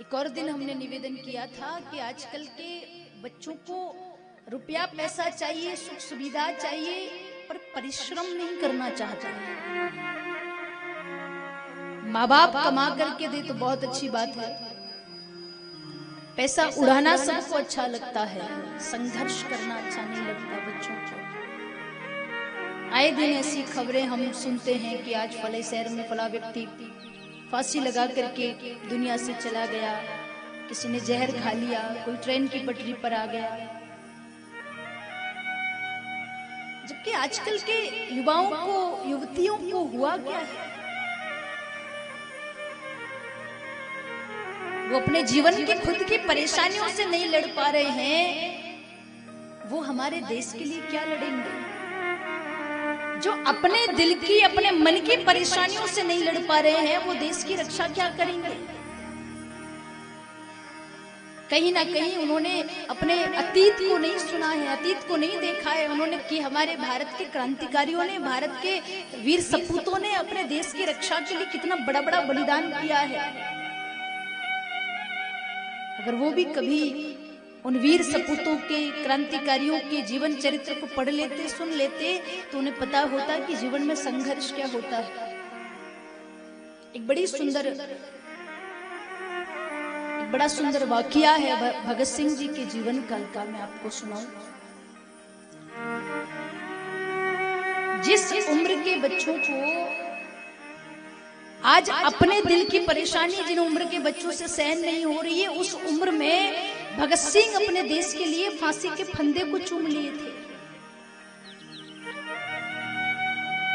एक और दिन हमने निवेदन किया था कि आजकल के बच्चों को रुपया पैसा चाहिए, सुख सुविधा चाहिए, पर परिश्रम नहीं करना चाहते हैं। माँ बाप कमा करके दे तो बहुत अच्छी बात है, पैसा उड़ाना सबको अच्छा लगता है, संघर्ष करना अच्छा नहीं लगता बच्चों को। आए दिन ऐसी खबरें हम सुनते हैं कि आज फले शहर में फला व्यक्ति फांसी लगा करके दुनिया से चला गया, किसी ने जहर खा लिया, कोई ट्रेन की पटरी पर आ गया। जबकि आजकल के युवाओं को, युवतियों को हुआ क्या है? वो अपने जीवन की खुद की परेशानियों से नहीं लड़ पा रहे हैं, वो हमारे देश के लिए क्या लड़ेंगे? जो अपने दिल की, अपने मन की परेशानियों से नहीं लड़ पा रहे हैं, वो देश की रक्षा क्या करेंगे? कहीं ना कहीं उन्होंने अपने अतीत को नहीं सुना है, अतीत को नहीं देखा है। उन्होंने कि हमारे भारत के क्रांतिकारियों ने, भारत के वीर सपूतों ने अपने देश की रक्षा के लिए कितना बड़ा बड़ा बलिदान किया है। अगर वो भी कभी उन वीर सपूतों के, क्रांतिकारियों के जीवन चरित्र को पढ़ लेते, सुन लेते, तो उन्हें पता होता कि जीवन में संघर्ष क्या होता है। एक बड़ा सुंदर वाकया है भगत सिंह जी के जीवन काल का, मैं आपको सुनाऊं। जिस उम्र के बच्चों को आज अपने दिल की परेशानी जिन उम्र के बच्चों से सहन नहीं हो रही है, उस उम्र में भगत सिंह अपने देश के लिए फांसी के फंदे को चूम लिए थे।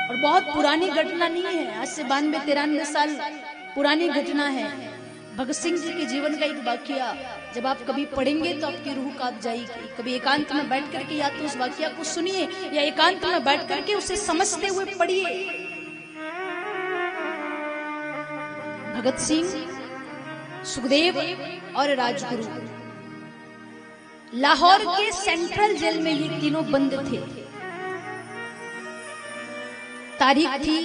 और बहुत पुरानी घटना नहीं है, आज से 92-93 साल पुरानी घटना है। भगत सिंह जी के जीवन का एक वाकया जब आप कभी पढ़ेंगे तो आपकी रूह कांप जाएगी। कभी एकांत में बैठ करके या तो उस वाकया को सुनिए, या एकांत में बैठ करके उसे समझते हुए पढ़िए। भगत सिंह, सुखदेव और राजगुरु लाहौर के सेंट्रल जेल में ये तीनों बंद थे। तारीख थी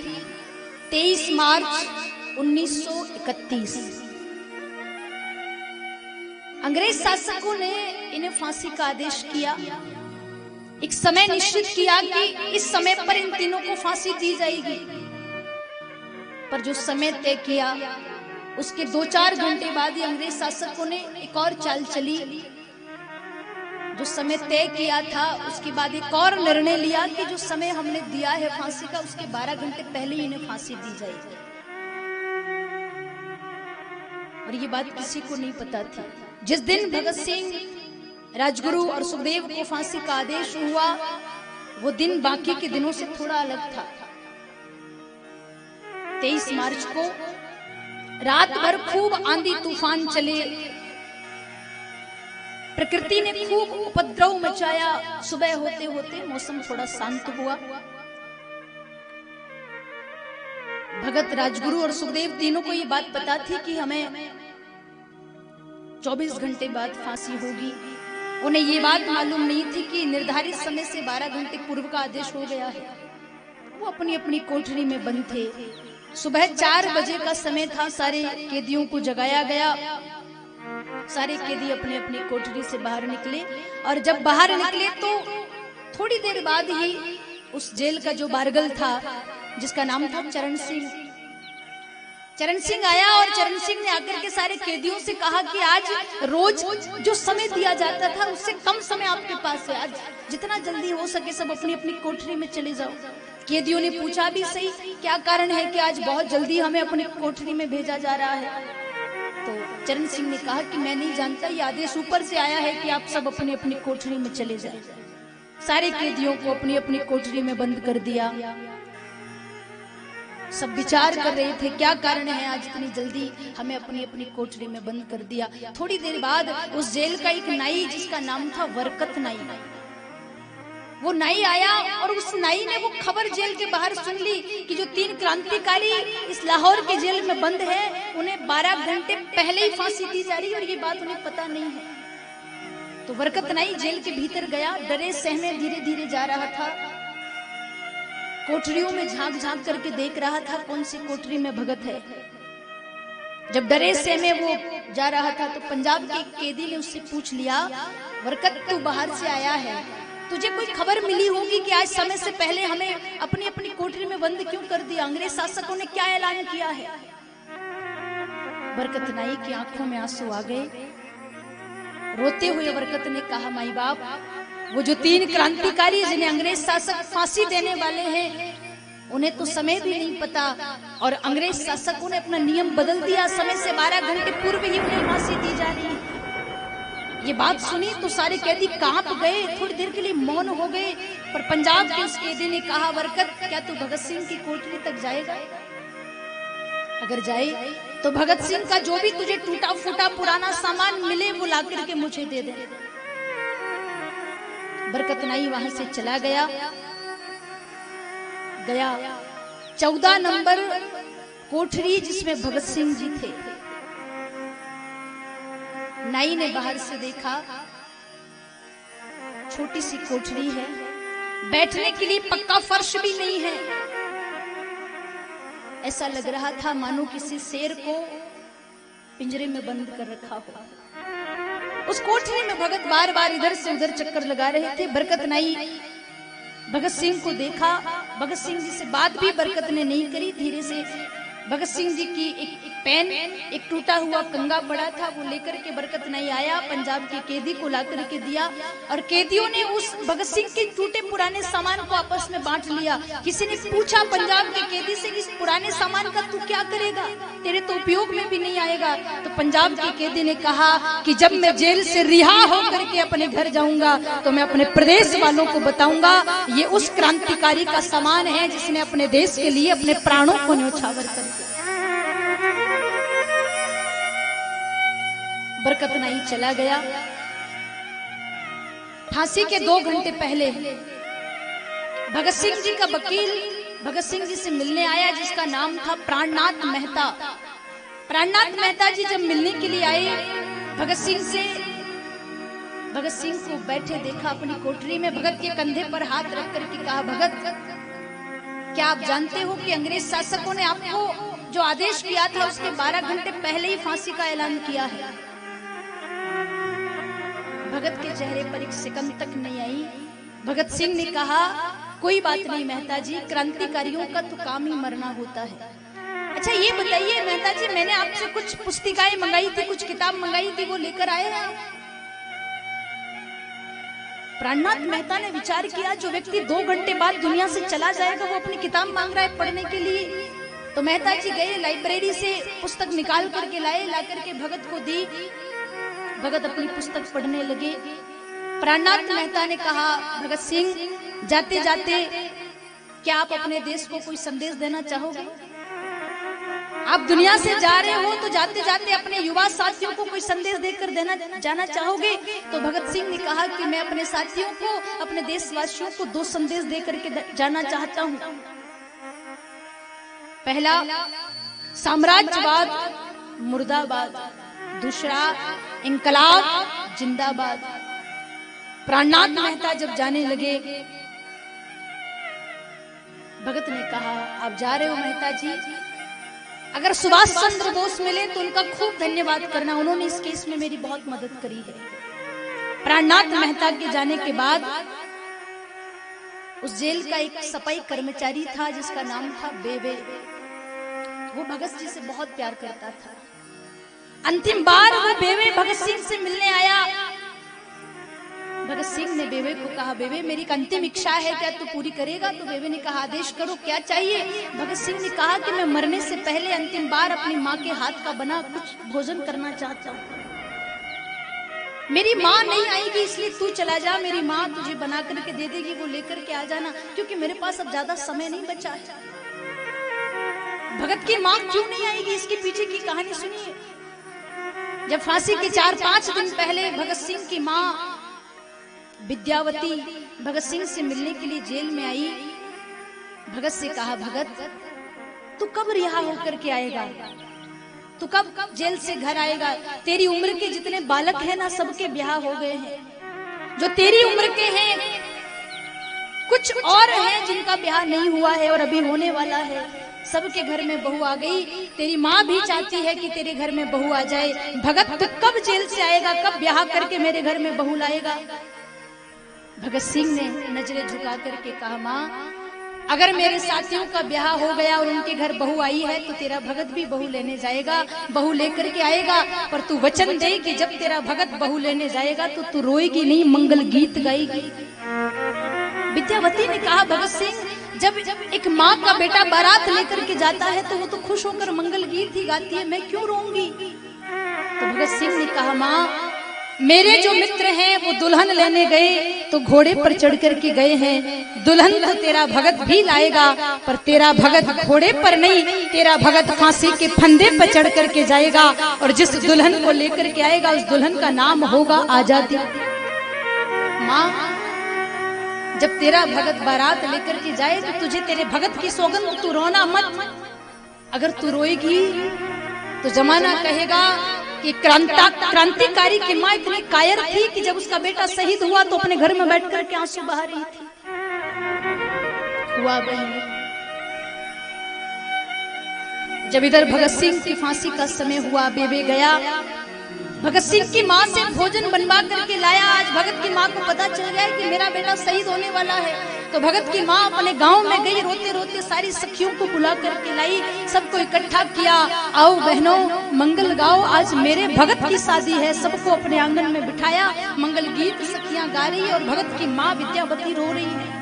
23 मार्च 1931। अंग्रेज शासकों ने इन्हें फांसी का आदेश किया। एक समय निश्चित किया कि इस समय पर इन तीनों को फांसी दी जाएगी। पर जो समय तय किया उसके 2-4 घंटे बाद ही अंग्रेज शासकों ने एक और चाल चली। जो समय तय किया था उसके बाद एक और निर्णय लिया कि जो समय हमने दिया है फांसी का, उसके 12 घंटे पहले ही इन्हें फांसी दी जाएगी। और ये बात किसी को नहीं पता थी। जिस दिन भगत सिंह, राजगुरु और सुखदेव को फांसी का आदेश हुआ, वो दिन बाकी के दिनों से थोड़ा अलग था। 23 मार्च को रात भर खूब आंधी तूफान चले, प्रकृति ने खूब उपद्रव मचाया। सुबह होते होते मौसम थोड़ा शांत हुआ। भगत, राजगुरु और सुखदेव तीनों को ये बात पता थी कि हमें 24 घंटे बाद फांसी होगी। उन्हें ये बात मालूम नहीं थी कि निर्धारित समय से 12 घंटे पूर्व का आदेश हो गया है। वो अपनी अपनी कोठरी में बंद थे। सुबह 4 बजे का समय था। सारे कैदियों को जगाया गया। सारे कैदी अपने अपनी कोठरी से बाहर निकले, और जब बाहर निकले तो थोड़ी देर बाद ही उस जेल का जो बारगल था, जिसका नाम था चरण सिंह आया। और चरण सिंह ने आकर के सारे कैदियों से कहा कि आज रोज जो समय दिया जाता था उससे कम समय आपके पास है, आज जितना जल्दी हो सके सब अपनी अपनी कोठरी में चले जाओ। कैदियों ने पूछा भी सही, क्या कारण है कि आज बहुत जल्दी हमें अपनी कोठरी में भेजा जा रहा है? तो चरण सिंह ने कहा कि मैं नहीं जानता, ये आदेश ऊपर से आया है कि आप सब अपनी अपनी कोठरी में चले जाएं। सारे कैदियों को अपनी अपनी कोठरी में बंद कर दिया। सब विचार कर रहे थे क्या कारण है आज इतनी जल्दी हमें अपनी अपनी कोठरी में बंद कर दिया। थोड़ी देर बाद उस जेल का एक नाई, जिसका नाम था बरकत नाई, वो नाई आया। और उस नाई ने वो खबर जेल के बाहर सुन ली कि जो 3 क्रांतिकारी इस लाहौर के जेल में बंद है, उन्हें 12 घंटे पहले ही फांसी दी जा रही है, और ये बात उन्हें पता नहीं है। तो बरकत नाई जेल के भीतर गया, डरे सहमे धीरे धीरे जा रहा था। कोठरियों में झांक झांक करके देख रहा था कौन सी कोठरी में भगत है। जब डरे से में वो जा रहा था तो पंजाब के एक कैदी ने उससे पूछ लिया, बरकत तू बाहर से आया है, तुझे कोई खबर मिली होगी कि आज समय से पहले हमें अपनी अपनी कोठरी में बंद क्यों कर दिया? अंग्रेज शासकों ने क्या ऐलान किया है? बरकत नाई की आंखों में आंसू आ गए। रोते हुए बरकत ने कहा, माई बाप, वो जो 3 क्रांतिकारी जिन्हें अंग्रेज शासक फांसी देने वाले हैं, उन्हें तो समय भी नहीं पता और अंग्रेज शासकों ने अपना नियम बदल दिया। समय से 12 घंटे पूर्व ही उन्हें फांसी दी जा रही है। ये बात सुनी तो सारे कैदी कांप गए, थोड़ी देर के लिए मौन हो गए। पर पंजाब के उस कैदी ने कहा, बरकत, क्या तू भगत सिंह की कोठरी तक जाएगा? अगर जाए तो भगत सिंह का जो भी तुझे टूटा फूटा पुराना सामान मिले वो ला करके मुझे दे दे। बरकत नाई वहां से चला गया 14 नंबर कोठरी जिसमें भगत सिंह जी थे। नाई ने बाहर से देखा, छोटी सी कोठरी है, बैठने के लिए पक्का फर्श भी नहीं है। ऐसा लग रहा था मानो किसी शेर को पिंजरे में बंद कर रखा हो। उस कोठरी में भगत बार बार इधर से उधर चक्कर लगा रहे थे। बरकत नाई भगत सिंह को देखा, भगत सिंह जी से बात भी बरकत ने नहीं करी। धीरे से भगत सिंह जी की एक पेन, एक टूटा हुआ कंगा पड़ा था, वो लेकर के बरकत नाई आया, पंजाब के कैदी को ला करके दिया और कैदियों ने उस भगत सिंह के टूटे पुराने सामान को आपस में बांट लिया। किसी ने पूछा पंजाब के कैदी से, इस पुराने सामान का तू क्या करेगा? तेरे तो उपयोग में भी नहीं आएगा। तो पंजाब के कैदी ने कहा कि जब मैं जेल से रिहा होकर के अपने घर जाऊंगा तो मैं अपने प्रदेश वालों को बताऊंगा, ये उस क्रांतिकारी का सामान है जिसने अपने देश के लिए अपने प्राणों को न्योछावर कर दिया। बरकत नाई चला गया। फांसी के 2 घंटे पहले भगत सिंह जी का वकील भगत सिंह जी से मिलने आया, जिसका नाम था प्राणनाथ मेहता। प्राणनाथ मेहता जी जब मिलने के लिए आए भगत सिंह से, भगत सिंह को बैठे देखा अपनी कोठरी में, भगत के कंधे पर हाथ रख करके कहा, भगत, क्या आप जानते हो कि अंग्रेज शासकों ने आपको जो आदेश किया था उसके 12 घंटे पहले ही फांसी का ऐलान किया है? भगत के चेहरे पर एक सिकंद तक नहीं आई। भगत सिंह ने कहा, कोई बात नहीं मेहता जी, क्रांतिकारियों का तो काम ही मरना होता है। अच्छा ये बताइए मेहता जी, मैंने आपसे कुछ पुस्तिकाएं मंगाई थी, कुछ किताब मंगाई थी, वो लेकर आए हैं? प्राणनाथ मेहता ने विचार किया, जो व्यक्ति 2 घंटे बाद दुनिया से चला जाएगा वो अपनी किताब मांग रहा है पढ़ने के लिए। तो मेहता जी गए, लाइब्रेरी से पुस्तक निकाल करके लाए, ला करके भगत को दी। भगत अपनी पुस्तक पढ़ने लगे। प्राणनाथ मेहता ने कहा, भगत सिंह, जाते जाते क्या आप अपने देश को कोई संदेश देना चाहोगे? आप दुनिया से जा रहे हो तो जाते जाते अपने युवा साथियों को कोई संदेश देकर जाना चाहोगे? तो भगत सिंह ने कहा कि मैं अपने साथियों को, अपने देशवासियों को 2 संदेश देकर के जाना चाहता हूं। पहला, साम्राज्यवाद मुर्दाबाद। दूसरा, इंकलाब जिंदाबाद। प्राणनाथ मेहता जब जाने लगे, भगत ने कहा, आप जा रहे हो मेहता जी, अगर सुभाष चंद्र बोस मिले तो उनका खूब धन्यवाद करना, उन्होंने इस केस में मेरी बहुत मदद करी है। प्राणनाथ मेहता के जाने के बाद उस जेल का एक सफाई कर्मचारी था जिसका नाम था बेवे। वो भगत जी से बहुत प्यार करता था। अंतिम बार वो बेवे भगत सिंह से मिलने आया। भगत सिंह ने बेवे को कहा, बेवे मेरी एक अंतिम इच्छा है, क्या तू पूरी करेगा? तो बेवे ने कहा, आदेश करो, क्या चाहिए? भगत सिंह ने कहा कि मैं मरने से पहले अंतिम बार अपनी माँ के हाथ का बना कुछ भोजन करना चाहता हूँ। मेरी माँ नहीं आएगी इसलिए तू चला जा, मेरी माँ तुझे बना करके दे देगी, वो लेकर के आ जाना, क्योंकि मेरे पास अब ज्यादा समय नहीं बचा है। भगत की माँ क्यों नहीं आएगी, इसके पीछे की कहानी सुनिए। जब फांसी के 4-5 दिन पहले भगत सिंह की माँ विद्यावती भगत सिंह से मिलने के लिए जेल में आई, भगत से कहा, भगत तू कब रिहा होकर के आएगा? तू कब जेल से घर आएगा? तेरी उम्र के जितने बालक हैं ना, सबके ब्याह हो गए हैं। जो तेरी उम्र के हैं कुछ और हैं जिनका ब्याह नहीं हुआ है और अभी होने वाला है। सबके घर में बहू आ गई, तेरी माँ भी चाहती है कि तेरे घर में बहू आ जाए। भगत तू कब जेल से आएगा, कब ब्याह करके मेरे घर में बहू लाएगा? भगत सिंह ने नजरें झुका करके कहा, माँ अगर मेरे साथियों का ब्याह हो गया और उनके घर बहू आई है तो तेरा भगत भी बहू लेने जाएगा, बहू लेकर के आएगा, पर तू वचन दे कि जब तेरा भगत बहू लेने जाएगा तो तू रोएगी नहीं, मंगल गीत गाएगी। विद्यावती ने कहा, भगत सिंह जब एक माँ का बेटा बारात लेकर के जाता है तो वो तो खुश होकर मंगल गीत ही गाती है, मैं क्यों रोऊंगी? तो भगत सिंह ने कहा, माँ मेरे जो मित्र हैं वो दुल्हन लेने गए तो घोड़े पर चढ़ करके गए हैं, दुल्हन तो तेरा भगत भी लाएगा, पर तेरा भगत घोड़े पर नहीं, तेरा भगत फांसी के फंदे पर चढ़ करके जाएगा, और जिस दुल्हन को लेकर के आएगा उस दुल्हन का नाम होगा आजादी। माँ जब तेरा भगत बारात लेकर के जाए तो तुझे तेरे भगत की सौगंध, तू रोना मत। अगर तू रोएगी तो जमाना कहेगा कि क्रांतिकारी की माँ इतनी कायर थी कि जब उसका बेटा शहीद हुआ तो अपने घर में बैठ कर के आंसू बहा रही थी। हुआ बहन, जब इधर भगत सिंह की फांसी का समय हुआ, बेबे गया, भगत सिंह की माँ से भोजन बनवा करके लाया। आज भगत की माँ को पता चल गया कि मेरा बेटा शहीद होने वाला है, तो भगत की माँ अपने गांव में गई, रोते रोते सारी सखियों को बुला करके लाई, सबको इकट्ठा किया, आओ बहनों मंगल गाओ, आज मेरे भगत की शादी है। सबको अपने आंगन में बिठाया, मंगल गीत सखियां गा रही है और भगत की माँ विद्यावती रो रही है।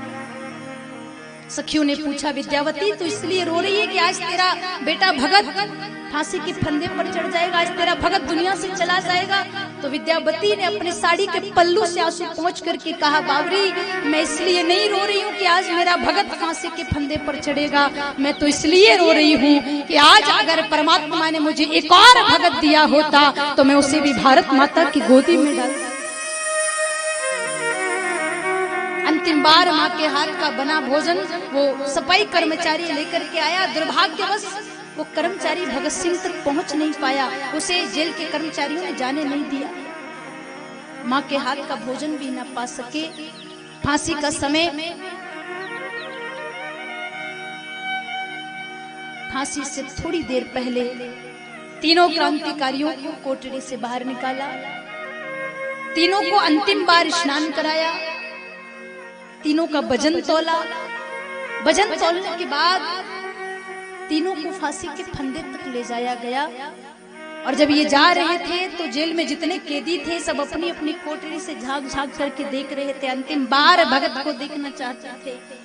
सखियों ने पूछा, विद्यावती तू इसलिए रो रही है कि आज तेरा बेटा भगत फांसी के फंदे पर चढ़ जाएगा, आज तेरा भगत दुनिया से चला जाएगा? तो विद्यावती ने अपने साड़ी के पल्लू से आंसू पोंछ करके कहा, बावरी मैं इसलिए नहीं रो रही हूँ कि आज मेरा भगत फांसी के फंदे पर चढ़ेगा, मैं तो इसलिए रो रही हूँ कि आज अगर परमात्मा ने मुझे एक और भगत दिया होता तो मैं उसे भी भारत माता की गोदी में डाल। अंतिम बार माँ के हाथ का बना भोजन वो सफाई कर्मचारी लेकर के आया, दुर्भाग्यवश वो कर्मचारी भगत सिंह तक पहुंच नहीं पाया, उसे जेल के कर्मचारियों ने जाने नहीं दिया, माँ के हाथ का भोजन भी न पा सके। फांसी का समय, फांसी से थोड़ी देर पहले तीनों क्रांतिकारियों को कोठरी से बाहर निकाला, तीनों को अंतिम बार स्नान कराया, तीनों का वजन तोला, वजन तोलने के बाद तीनों को फांसी के फंदे तक ले जाया गया। और जब ये जा रहे थे तो जेल में जितने कैदी थे सब अपनी अपनी कोठरी से झांक झांक करके देख रहे थे, अंतिम बार भगत को देखना चाहते थे।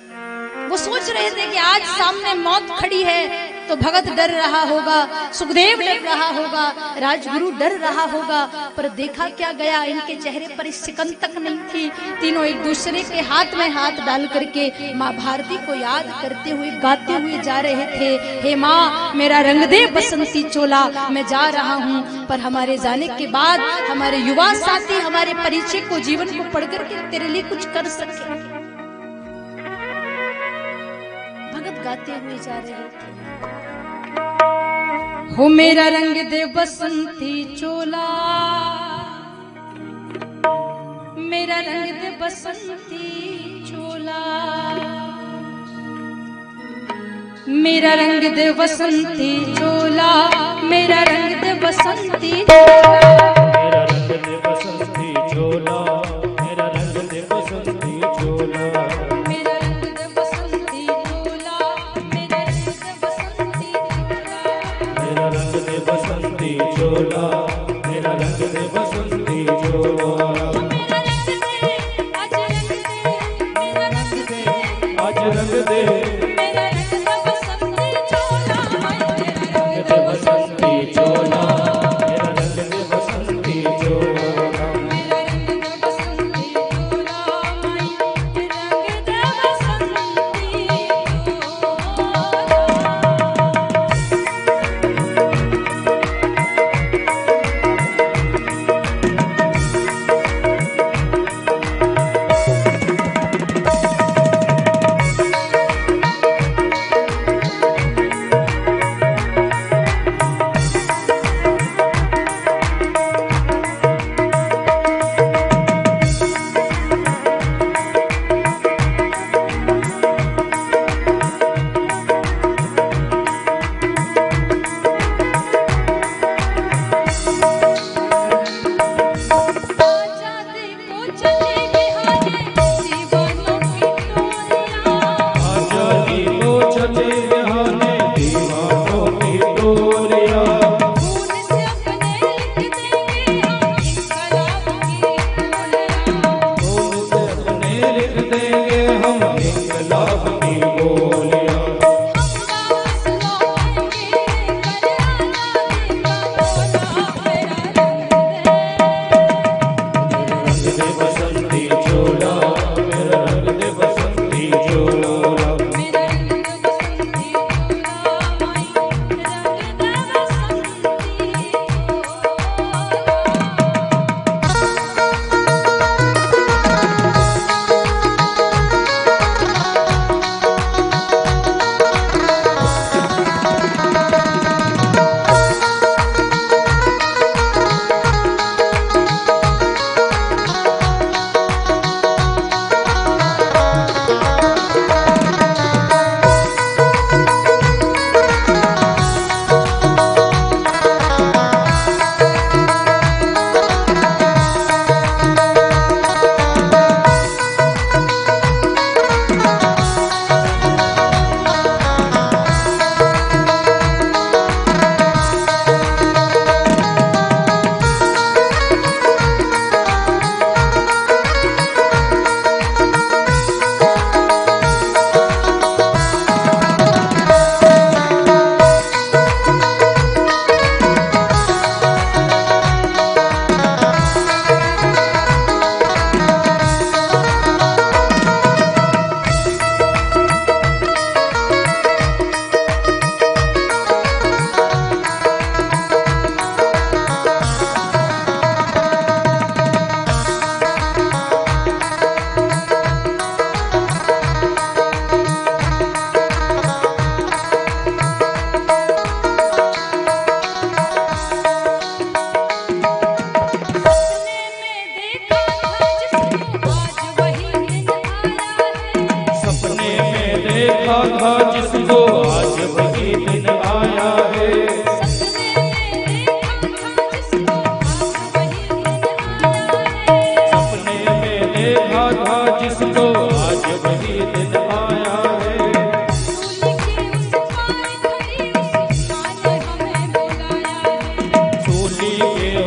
वो सोच रहे थे कि आज सामने मौत खड़ी है तो भगत डर रहा होगा, सुखदेव डर रहा होगा, राजगुरु डर रहा होगा, पर देखा क्या गया, इनके चेहरे पर सिकन तक नहीं थी। तीनों एक दूसरे के हाथ में हाथ डाल करके माँ भारती को याद करते हुए गाते हुए जा रहे थे, हे माँ मेरा रंग दे बसंती चोला, मैं जा रहा हूँ, पर हमारे जाने के बाद हमारे युवा साथी हमारे परिचय को, जीवन को पढ़ करके तेरे लिए कुछ कर सके। भगत गाते हुए जा रहे थे, हो मेरा रंग दे बसंती चोला, मेरा रंग दे बसंती चोला, मेरा रंग दे बसंती चोला, मेरा रंग दे बसंती चोला, मेरा रंग दे बसंती चोला, मेरा रंग दे बसंती चोला, मेरा रंग दे बसंती चोला, मेरा रंग दे बसंती चोला, मेरा रंग दे बसंती चोला, मेरा रंग दे बसंती चोला, आज रंग दे, मेरा रंग दे बसंती चोला, बसंती चोला, मेरा रंग दे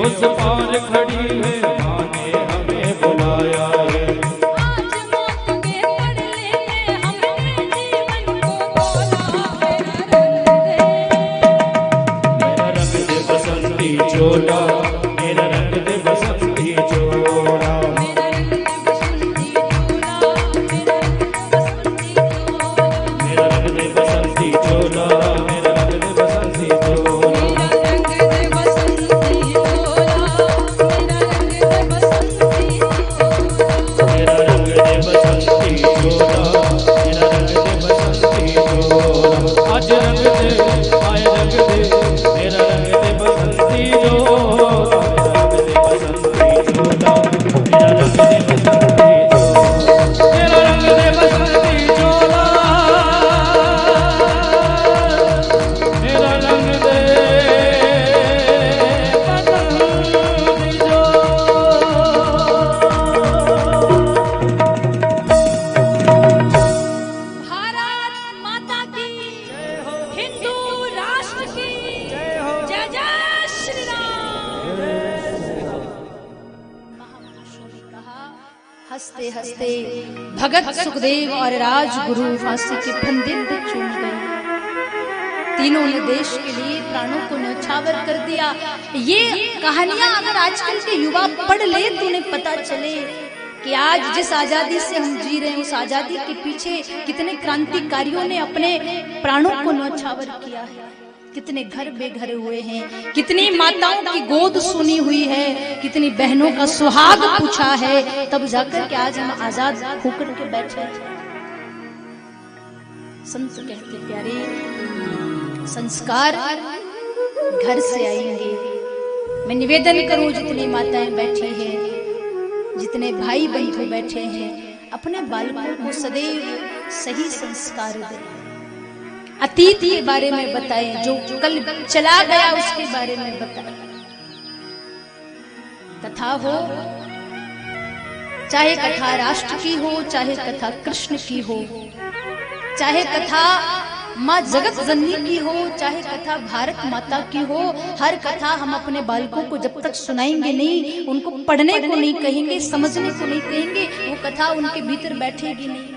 उस पार खड़ी है, माँ ने हमें बुलाया है। आज मांगे पढ़ लेंगे हमने जीवन को तोला, मेरा रंग दे बसंती चोला, मेरा रंग दे बसंती चोला, मेरा रंग दे बसंती चोला, मेरा रंग दे बसंती चोला, मेरा रंग दे बसंती चोला, मेरा रंग दे बसंती चोला, मेरा रंग दे बसंती चोला, आज रंग दे आए रंग दे, मेरा रंग दे बसंती चोला, मेरा रंग दे बसंती चोला, मेरा रंग दे बसंती चोला, मेरा रंग दे बसंती चोला, मेरा रंग दे बसंती चोला। भारत माता की, हिंदू राष्ट्र की जय जय श्री राम। महापुरुषों ने कहा, हंसते हंसते भगत सुखदेव और राजगुरु फांसी के फंदे पे चूम गए। तीनों ने देश के लिए प्राणों को न्यौछावर कर दिया। ये कहानियां अगर आजकल के युवा पढ़ ले तो उन्हें पता चले कि आज जिस आजादी से हम जी रहे हैं, उस आजादी के पीछे कितने क्रांतिकारियों ने अपने प्राणों को न्यौछावर किया है, कितने घर बेघर हुए हैं, कितनी माताओं की गोद सुनी हुई है, कितनी बहनों का सुहाग पूछा है, तब जाकर के आज हम आजाद होकर के बैठे हैं। संत कहते प्यारे, संस्कार घर से आएंगे। मैं निवेदन करूं, जितनी माताएं बैठी हैं, जितने भाई बंधु बैठे हैं, अपने बालकों को सदैव सही संस्कार दें। अतीत के बारे में बताएं, जो कल चला गया उसके बारे में बताएं। कथा हो, चाहे कथा राष्ट्र की हो, चाहे कथा कृष्ण की हो, चाहे कथा माँ जगत जननी की हो, चाहे कथा भारत माता की हो, हर कथा हम अपने बालकों को जब तक सुनाएंगे नहीं, उनको पढ़ने को नहीं कहेंगे, समझने को नहीं कहेंगे, वो कथा उनके भीतर बैठेगी नहीं।